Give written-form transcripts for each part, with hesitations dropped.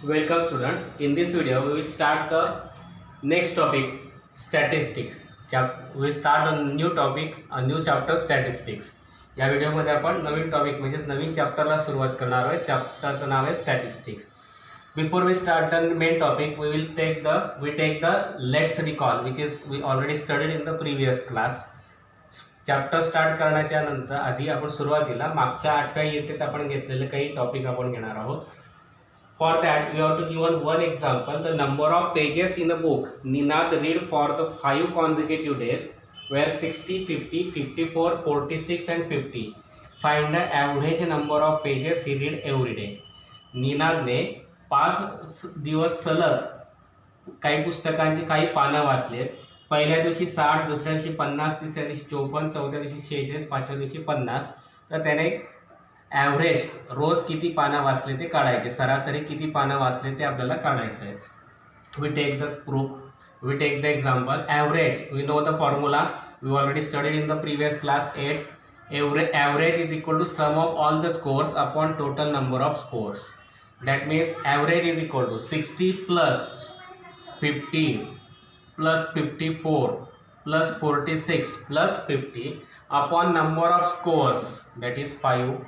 Welcome students. In this video, we will start the next topic, statistics. We will start a new topic, a new chapter, statistics. या व्हिडिओमध्ये आपण नवीन topic म्हणजेच नवीन चॅप्टरला सुरुवात करणार आहोत. चॅप्टरचं नाव आहे statistics. Before we start the main topic, we take the let's recall, which is we already studied in the previous class. Chapter start करण्याच्या नंतर आधी आपण सुरुवातीला मागच्या 8व्या इयत्तेत आपण घेतलेले काही टॉपिक आपण घेणार आहोत. For that, we have to give one example. The number of pages in a book Ninad read for the 5 consecutive days were 60, 50, 54, 46 and 50. Find the average number of pages he read every day. निनादने 5 दिवस सलग काही पुस्तकांची काही पानं वाचलेत. पहिल्या दिवशी 60, दुसऱ्या दिवशी 50, तिसऱ्या दिवशी 54, चौथ्या दिवशी 46, पाचव्या दिवशी 50. तर त्याने ॲव्हरेज रोज किती पानं वाचले ते काढायचे, सरासरी किती पानं वाचले ते आपल्याला काढायचं आहे. We take the proof, we take the example. Average, we know the formula, we already studied in the previous class 8. Average is equal to sum of all the scores upon total number of scores. That means average is equal to 60 plus 50 plus 54 plus 46 plus 50 upon number of scores, that is 5.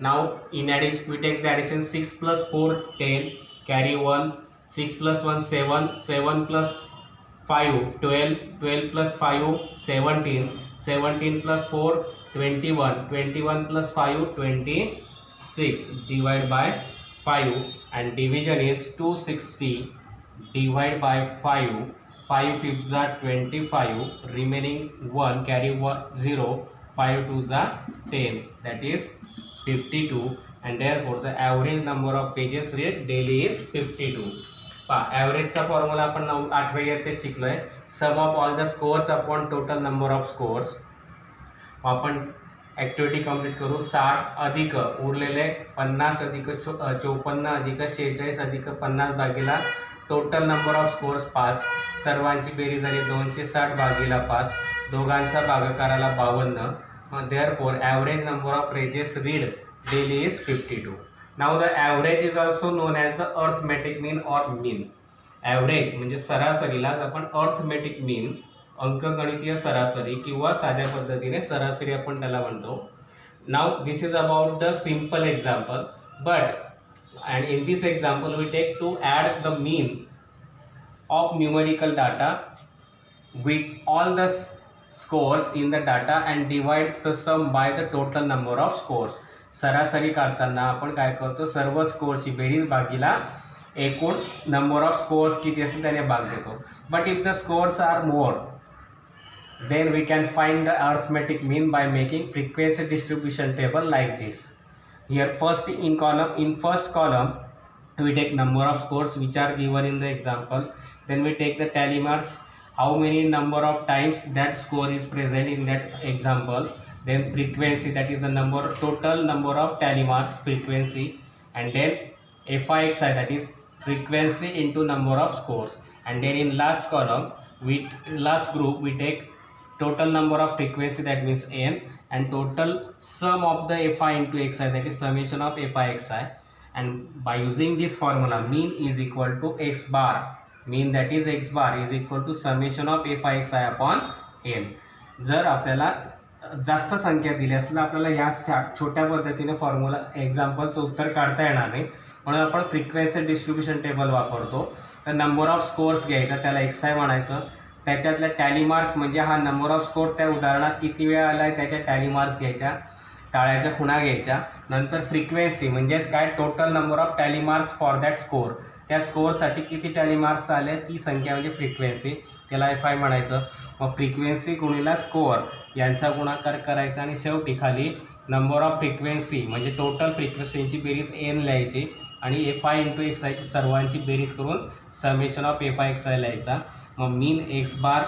Now in addition, we take the addition 6 plus 4 10, carry 1, 6 plus 1 7, 7 plus 5 12, 12 plus 5 17, 17 plus 4 21, 21 plus 5 26. Divide by 5 and division is 260. Divide by 5. 5 fifths are 25, remaining 1, carry 1 0, 5 twos are 10, that is 52, and therefore the average number of pages read daily is 52. ॲव्हरेजचा formula आपण 8व्या इयत्तेत शिकलोय. Sum of all the scores upon total number of scores. आपण activity complete करू. 60 अधिक उरलेले 50 अधिक 54 अधिक 46 अधिक 50 भागीला टोटल नंबर ऑफ स्कोर्स 5. सर्वांची बेरीज झाली 260 भागीला 5. दोघांचा भागाकार आला 52. Therefore average number of pages read daily is 52. Now the average is also known as the arithmetic mean or mean. Average म्हणजे सरासरीलाच आपण अर्थमेटिक मीन, अंकगणितीय सरासरी किंवा साध्या पद्धतीने सरासरी आपण त्याला म्हणतो. Now this is about the simple example, and in this example we take to add the mean of numerical data with all the scores in the data and divides the sum by the total number of scores. सरासरी काढताना आपण काय करतो, सर्व स्कोरची berries भागीला एकूण number of scores किती असतील त्याने भाग देतो. But if the scores are more, then we can find the arithmetic mean by making frequency distribution table like this. Here first in first column we take number of scores which are given in the example. Then we take the tally marks, how many number of times that score is present in that example. Then frequency, that is the total number of tally marks frequency. And then FIXI, that is frequency into number of scores. And then in last column, last group we take total number of frequency, that means n, and total sum of the FI into XI, that is summation of FIXI. And by using this formula, mean is equal to x bar. Mean, that is x bar, is equal to summation of FIXI upon n. जर आपल्याला जास्त संख्या दिली असेल आपल्याला या छोट्या पद्धतीने फॉर्म्युला एक्झाम्पलचं उत्तर काढता येणार नाही, म्हणून आपण फ्रिक्वेन्सी डिस्ट्रीब्युशन टेबल वापरतो. तर नंबर ऑफ स्कोर्स घ्यायचा, त्याला XI म्हणायचं. त्याच्यातल्या टॅली मार्क्स म्हणजे हा नंबर ऑफ स्कोर त्या उदाहरणात किती वेळ आला आहे त्याच्या टॅली मार्क्स घ्यायच्या, टाळ्याच्या खुणा घ्यायच्या. नंतर फ्रिक्वेन्सी म्हणजेच काय, total number of tally marks for that score. त्या स्कोरसाठी किती टॅली मार्क्स आले ती संख्या म्हणजे फ्रिक्वेन्सी, त्याला FI म्हणायचं. मग फ्रिक्वेन्सी गुणिला स्कोअर यांचा गुणाकार करायचा आणि शेवटी खाली नंबर ऑफ फ्रिक्वेन्सी म्हणजे टोटल फ्रिक्वेन्सीची बेरीज n लिहायची आणि FI इंटू XIची सर्वांची बेरीज करून समेशन ऑफ FIXI लिहायचा. मग मीन एक्स बार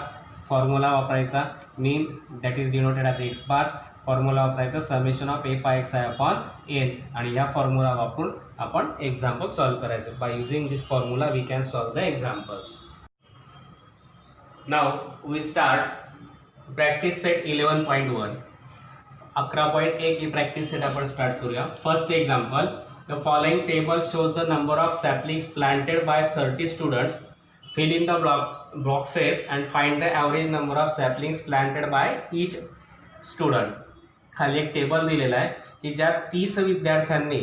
फॉर्म्युला वापरायचा, mean that is denoted as X bar. Formula वापरायचा summation of FIXI upon n, आणि या फॉर्म्युला वापरून आपण एक्झाम्पल सॉल्व्ह करायचं. By using this formula we can solve the examples. Now we start practice set 11.1. 11.1 ही practice set आपण start करूया. First example, The following table shows the number of saplings planted by 30 students. Fill in the boxes and find the average number of saplings planted by each student. खाली एक table दिलेला आहे की ज्या 30 विद्यार्थ्यांनी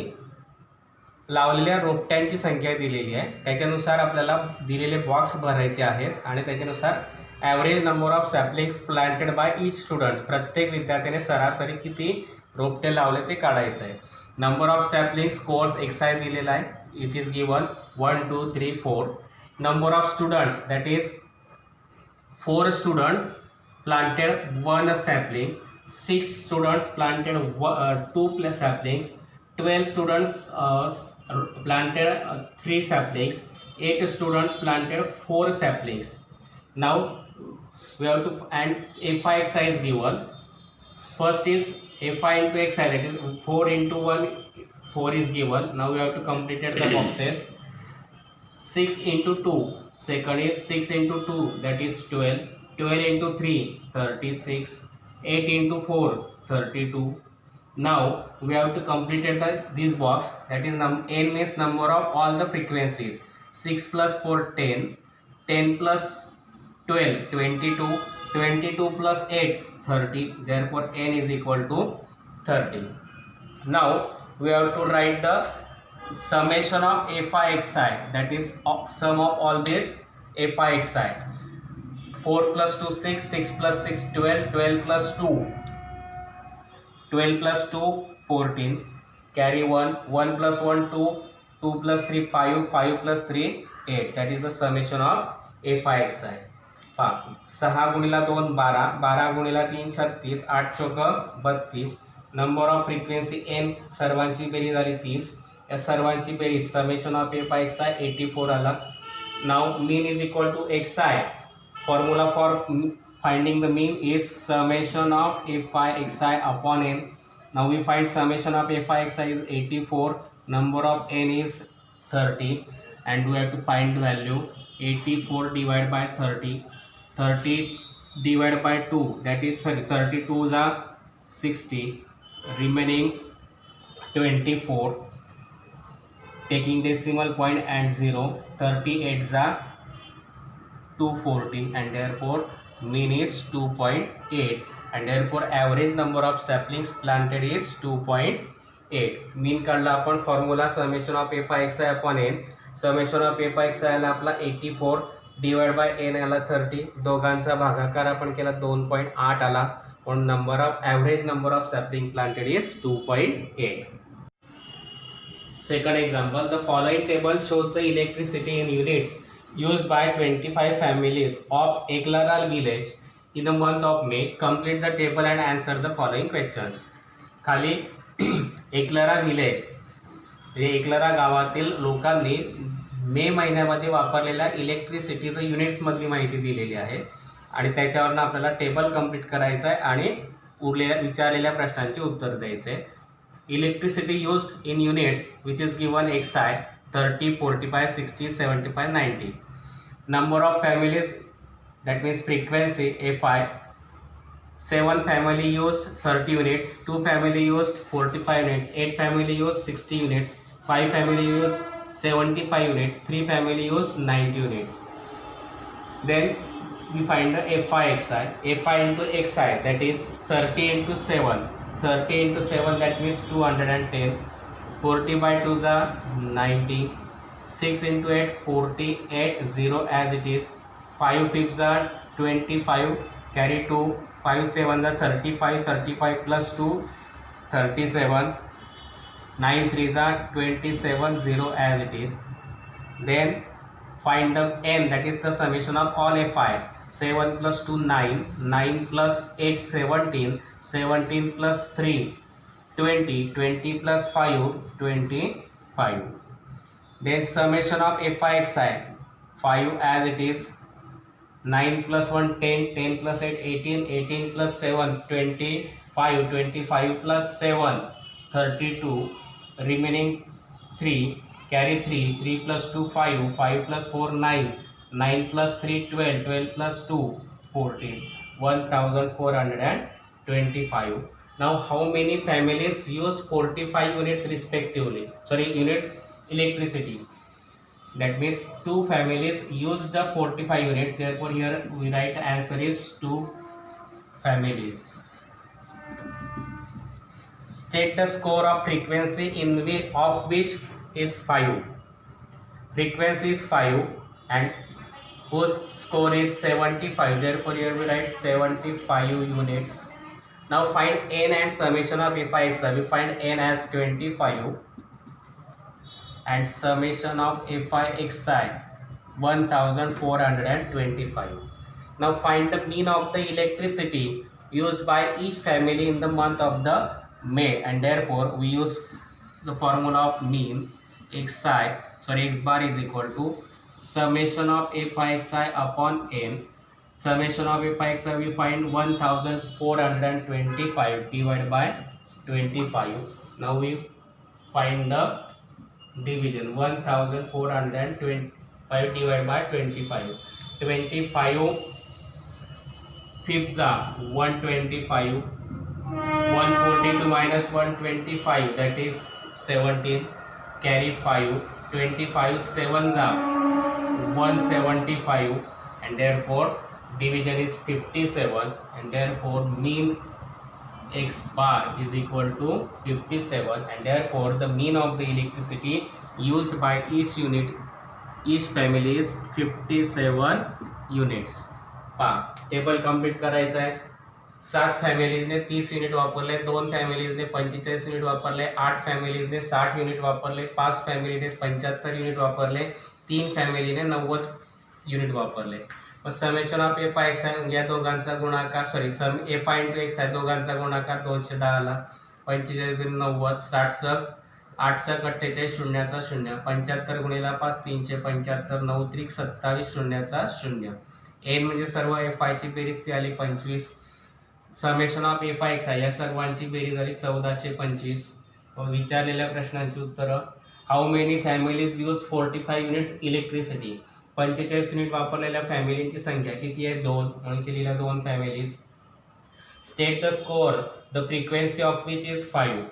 लावलेल्या रोपट्यांची संख्या दिलेली आहे, त्याच्यानुसार आपल्याला दिलेले बॉक्स भरायचे आहेत आणि त्याच्यानुसार average number of sapling planted by each students, प्रत्येक विद्यार्थ्याने सरासरी किती रोपटे लावले ते काढायचं आहे. Number of sapling scores XI दिलेला आहे, it is given 1 2 3 4. Number of students that is 4 student planted 1 sapling, 6 students planted 2 saplings, 12 students planted 3 saplings, 8 students planted 4 saplings. Now we have to, and FI XI is given. First is FI into XI, that is 4 into 1, 4 is given. Now we have to complete the boxes. 6 into 2, second is 6 into 2, that is 12. 12 into 3, 36. 8 into 4, 32. Now we have to complete this box, that is n means number of all the frequencies. 6 plus 4 10, 10 plus 12 22, 22 plus 8 30. Therefore n is equal to 30. Now we have to write the summation of FI XI, that is sum of all this FI XI. 4 plus 2 6, 6 plus 6 12, 12 plus 2 12 plus 2 14, carry 1, 1 plus 1 2, 2 plus 3 5, 5 plus 3 8. That is the summation of FI XI. 6 गुणिला 2 12, 12 गुणिला 3 36, 8 चौक 32. Number of frequency n, सर्वांची बेरीज आली 30. या सर्वांची बेरीज summation of FI XI 84 आला. Now mean is equal to XI. Formula for finding the mean is summation of FI XI upon n. Now we find summation of FI XI is 84, number of n is 30, and we have to find the value. 84 divided by 30, 30 divided by 2, that is 30. 32 is 60, remaining 24, taking decimal point and 0. 38 is 240, and therefore mean is 2.8, and therefore average number of saplings planted is 2.8. mean काढला आपण. Formula summation of FI XI upon n. Summation of FI XI आला आपला 84 divide by n आला 30. दोघांचा भागाकार आपण केला 2.8 आला, पण number of average number of sapling planted is 2.8. Second example, the following table shows the electricity in units used by 25 families of Eklara village in the month of May. Complete the table and answer the following questions. खाली एकलरा village, एकलरा गावातील लोकांनी मे महिन्यामध्ये वापरलेल्या इलेक्ट्रिसिटीचं युनिट्समधली माहिती दिलेली आहे आणि त्याच्यावरनं आपल्याला टेबल कंप्लीट करायचं आहे आणि उरलेल्या विचारलेल्या प्रश्नांची उत्तर द्यायचे आहे. Electricity used in units which is given XI 30, 45, 60, 75, 90. Number of families, that means frequency FI. 7 family used 30 units, 2 family used 45 units, 8 family used 60 units, 5 family used 75 units, 3 family used 90 units. Then we find the FI XI. FI into XI, that is 30 into 7. 30 into 7, that means 210. 40 by 2 is 90. 6 into 8, 48, 0 as it is. 5 fifths are 25, carry 2. 5 7 are 35, 35 plus 2, 37. 9 3s are 27, 0 as it is. Then find the n, that is the summation of all FI. 7 plus 2 9, 9 plus 8 17, 17 plus 3 20, 20 plus 5 25. Then summation of FI XI 5 as it is. 9 plus 1 10, 10 plus 8 18, 18 plus 7 25, 25 plus 7 32, remaining 3, carry 3, 3 plus 2 5, 5 plus 4 9, 9 plus 3 12, 12 plus 2 14, 1425. Now how many families used 45 units respectively, sorry, units electricity? That means two families used the 45 units, therefore here we write answer is two families. State the score of frequency of which is 5. Frequency is 5 and whose score is 75, therefore here we write 75 units. Now find n and summation of fi. We find n as 25 and summation of fi 1425. Now find the mean of the electricity used by each family in the month of the May, and therefore we use the formula of mean x bar is equal to summation of fi upon n. Summation of fi we find 1425 divided by 25. Now we find the division. 1425 divided by 25. 25 fifths are 125. 142 minus 125, that is 17. Carry 5. 25 sevens are 175, and therefore division is 57, and therefore mean x bar is equal to 57, and therefore the mean of the electricity used by each family is 57 units. पहा table complete करायचं आहे. 7 फॅमिलीजने 30 unit वापरले, 2 फॅमिलीजने 45 unit वापरले, 8 फॅमिलीजने 60 unit वापरले, 5 फॅमिलीने 75 unit वापरले, 3 फॅमिलीने 90 unit वापरले. मग summation of F x आहे, या दोघांचा गुणाकार, सॉरी सम एफ इंटू एक्स आहे, दोघांचा गुणाकार 210 आला. 45 90, 60 8 48 शून्याचा 0, 75 गुणिला 5 375, 9 त्रिक 27 शून्याचा 0. एन म्हणजे सर्व एफ आयची बेरीज ती आली 25. Summation of F I X आहे, या सर्वांची बेरीज झाली 1425. विचारलेल्या प्रश्नांची उत्तरं. How many families use 45 units electricity. 45 unit वापरलेल्या फॅमिलींची संख्या किती आहे? 2, म्हणून केलेल्या 2 families. State the score the frequency of which is 5.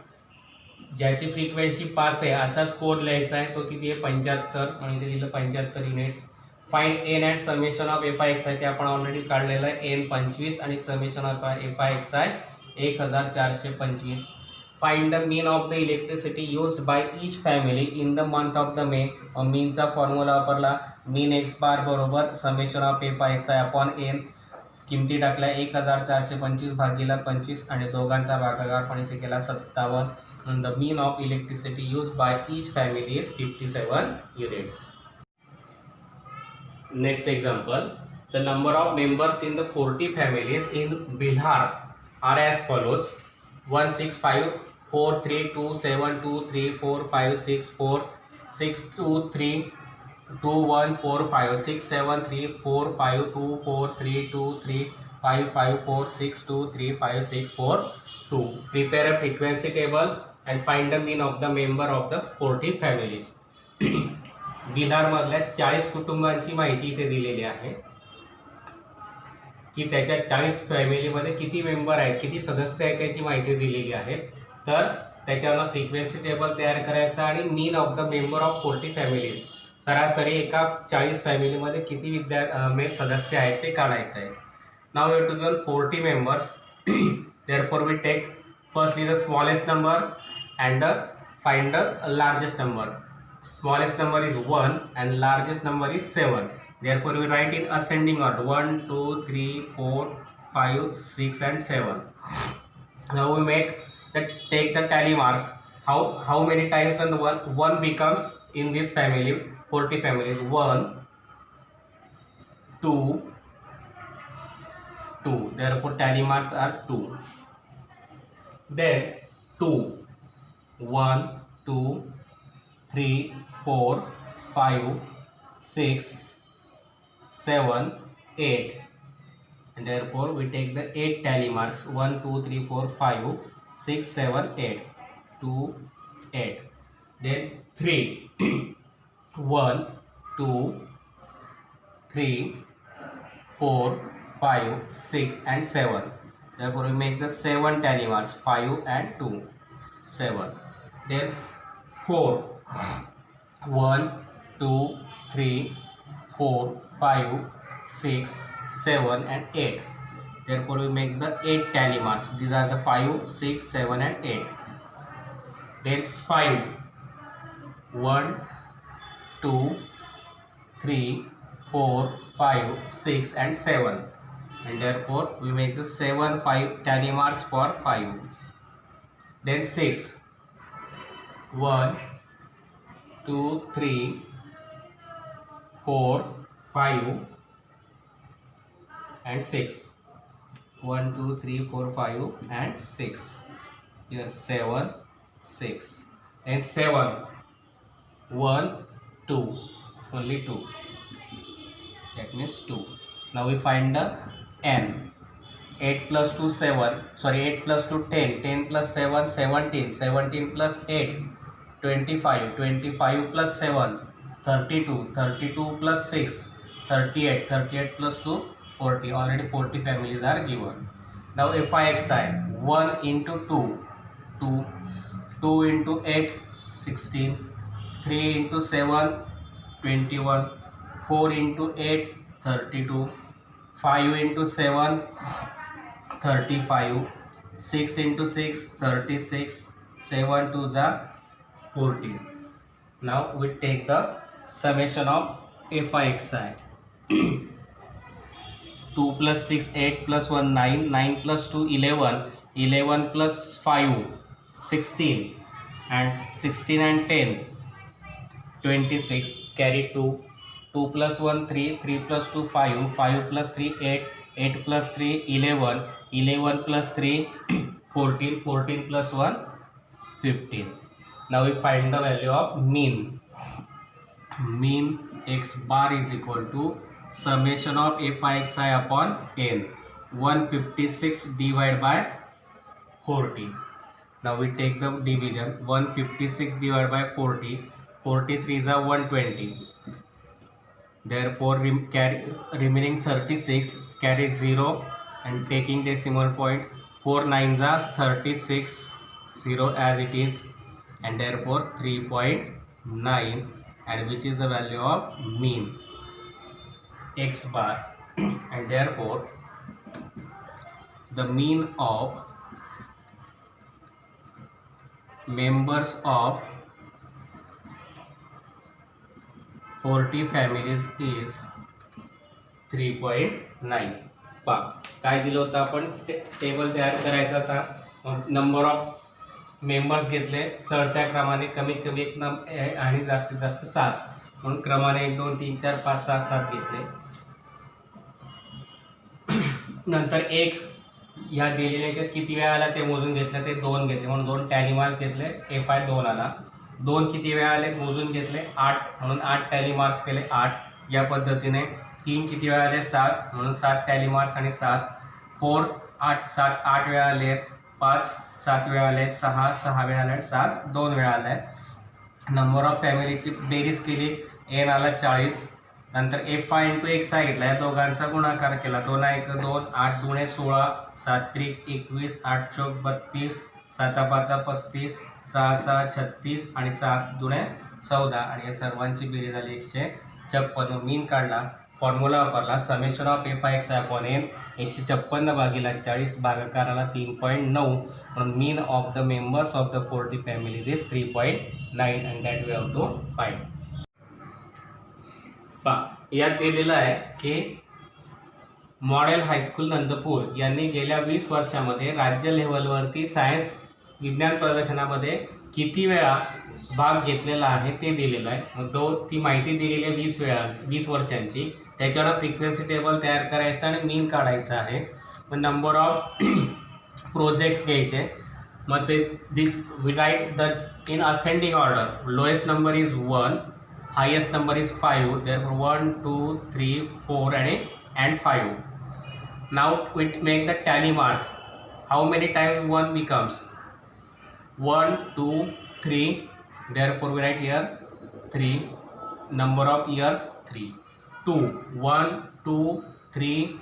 ज्याची फ्रिक्वेन्सी 5 आहे असा स्कोर लिहायचा आहे, तो किती आहे? 75, म्हणून ते लिहिलं 75 units. Find N and summation of F I X आहे, ते आपण ऑलरेडी काढलेलं आहे. एन 25 आणि summation of F I X आहे 1425. Find the mean of the electricity used by each family in the month of the May. मीनचा formula वापरला. Mean X bar बरोबर summation of F I X आहे upon N. किमती टाकल्या 1425 भागीला 25 आणि दोघांचा भागाकार पण इथे केला 57. and the mean of electricity used by each family is 57 units. Next example, the number of members in the 40 families in Bihar are as follows: 16543272345673452432554623554623564. Prepare a frequency table and find the mean of the member of the 40 families. बिहारमधल्या 40 कुटुंबांची माहिती इथे दिलेली आहे की त्याच्या 40 फॅमिलीमध्ये किती मेंबर आहेत, किती सदस्य आहेत त्याची माहिती दिलेली आहे. तर त्याच्यावर फ्रिक्वेन्सी टेबल तयार करायचा आणि mean of the member of 40 families, सरासरी एका 40 फॅमिलीमध्ये किती सदस्य आहेत ते काढायचं आहे. Now we have to given 40 members. Therefore we take firstly the smallest number and find the largest number. Smallest number is 1 and largest number is 7. Therefore we write in ascending order 1 2 3 4 5 6 and 7. Now we take the tally marks. How many times the one becomes in this family, 40 families? 1 2 2. Therefore tally marks are 2. Then 2 1 2 3 4 5 6 7 8, and therefore we take the 8 tally marks. 1 2 3 4 5 6 7 8 2 8. Then 3 1 2 3 4 5 6 and 7. Therefore, we make the 7 tally marks, 5 and 2, 7. Then 4, 1, 2, 3, 4, 5, 6, 7 and 8. Therefore, we make the 8 tally marks. These are the 5, 6, 7 and 8. Then 5, 1, 2, 3, 4, 5, 6 and 7. And therefore, we make the 7 5 tally marks for 5. Then 6, 1, 2, 3, 4, 5 and 6. 1, 2, 3, 4, 5 and 6. Here 7, 6. And 7, 1, 2. Only 2. That means 2. Now we find the n. 8 plus 2, 7. Sorry, 8 plus 2, 10. 10 plus 7, 17. 17 plus 8, 25. 25 plus 7, 32. 32 plus 6, 38. 38 plus 2, 40. Already 40 families are given. Now FIXI, 1 into 2, 2. 2 into 8, 16. 3 into 7, 21. 4 into 8, 32. 5 into 7, 35. 6 into 6, 36. 7 to the 14. Now we take the summation of FIXI. 2 plus 6, 8 plus 1, 9. 9 plus 2, 11. 11 plus 5, 16. And 16 and 10, 26. Carry 2. 2 plus 1, 3. 3 plus 2, 5. 5 plus 3, 8. 8 plus 3, 11. 11 plus 3, 14. 14 plus 1, 15. Now we find the value of mean. Mean x bar is equal to summation of FIXI upon n. 156 divided by 40. Now we take the division. 156 divided by 40. 43 is a 120. Therefore, remaining 36, carry 0 and taking decimal point. 4 9s are 36, 0 as it is, and therefore 3.9, and which is the value of mean x bar. And therefore, the mean of members of 40 families is 3.9. पहा काय दिलं होतं आपण table तयार करायचा होता. Number of members घेतले चढत्या क्रमाने, कमीत कमी एक आणि जास्तीत जास्त 7, म्हणून क्रमाने 1 2 3 4 5 6 7 घेतले. नंतर 1 या दिलेल्या याच्यात किती वेळा आला ते मोजून घेतलं, ते 2 घेतले म्हणून 2 टॅली मार्क्स घेतले. FI 2 आला. 2 किती वेळा आले मोजून घेतले 8 म्हणून 8 टॅली मार्क्स केले 8 या पद्धतीने. 3 किती वेळा आले 7 म्हणून 7 टॅली मार्क्स आणि 7. 4 8 7 8 वेळा आले. 5 7 वेळा आले. 6 6 वेळा आले. 7 2 वेळा आले. नंबर ऑफ फॅमिलीची बेरीज केली, n आला 40. नंतर FI इंटू XI घेतला, या दोघांचा गुणाकार केला. 2 1 2 8 2 16 7 3 21 8 4 32 7 5 35 6 6 36 आणि 7 2 14, आणि या सर्वांची बेरीज झाली 156. मीन काढला, फॉर्म्युला वापरला summation of FIXI upon n. 156 भागिले 40 भागाकाराला 3.9, म्हणून mean of the members of the 40 families is 3.9 and that we have to find. यात दिलेलं आहे की मॉडेल हायस्कूल नंदपूर यांनी गेल्या 20 वर्षामध्ये राज्य लेव्हलवरती सायन्स विज्ञान प्रदर्शनामध्ये किती वेळा भाग घेतलेला आहे ते दिलेलं आहे. मग ती माहिती दिलेली आहे 20 वर्षांची. त्याच्यावर फ्रिक्वेन्सी टेबल तयार करायचं आणि मीन काढायचं आहे. मग नंबर ऑफ प्रोजेक्ट्स घ्यायचे. मग ते we write the in ascending order. Lowest number is 1, highest number is 5. Therefore 1 2 3 4 and 5. Now we make the tally marks. How many times 1 becomes 1 2 3. Therefore we write here 3. Number of years 3. 2 1 2 3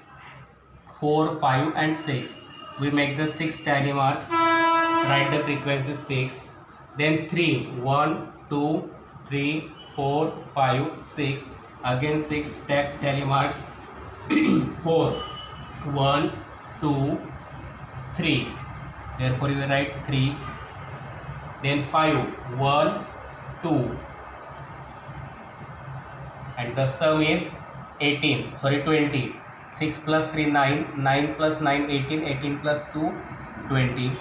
4 5 and 6. we make the 6 tally marks, write the frequency 6, then 3, 1, 2, 3, 4, 5, 6, again 6 stack tally marks, 4, 1, 2, 3, therefore you will write 3, then 5, 1, 2, and the sum is 20. 6 plus 3 9, 9 plus 9 18, 18 plus 2 20.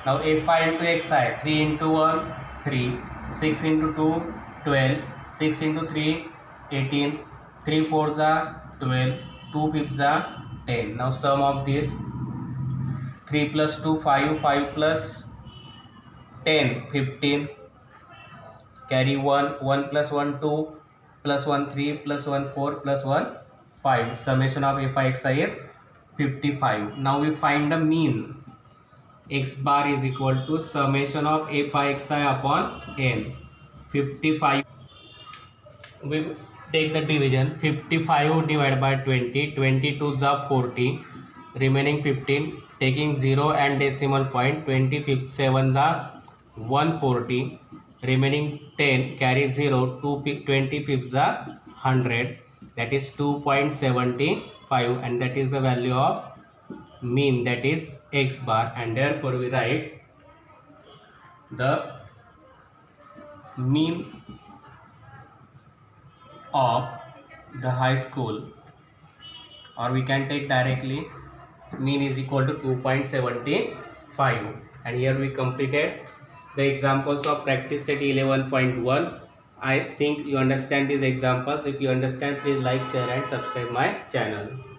Now fi into xi, 3 into 1 3, 6 into 2 12, 6 into 3 18, 3 4s are 12, 2 5s are 10. Now sum of this, 3 plus 2 5, 5 plus 10 15, carry 1, 1 plus 1 2, plus 1 3, plus 1 4, plus 1 5. Summation of fi xi is 55. Now we find the mean. X bar is equal to summation of fi xi upon n. 55. We take the division. 55 divided by 20. 22 is 40. Remaining 15. Taking 0 and decimal point. 27 are 140. Remaining 10. Carry 0. 25 are 100. That is 2.75, and that is the value of mean, that is x bar, and therefore we write the mean of the high school, or we can take directly mean is equal to 2.75. And here we completed the examples of practice set 11.1. I think you understand these examples. If you understand, please like, share and subscribe my channel.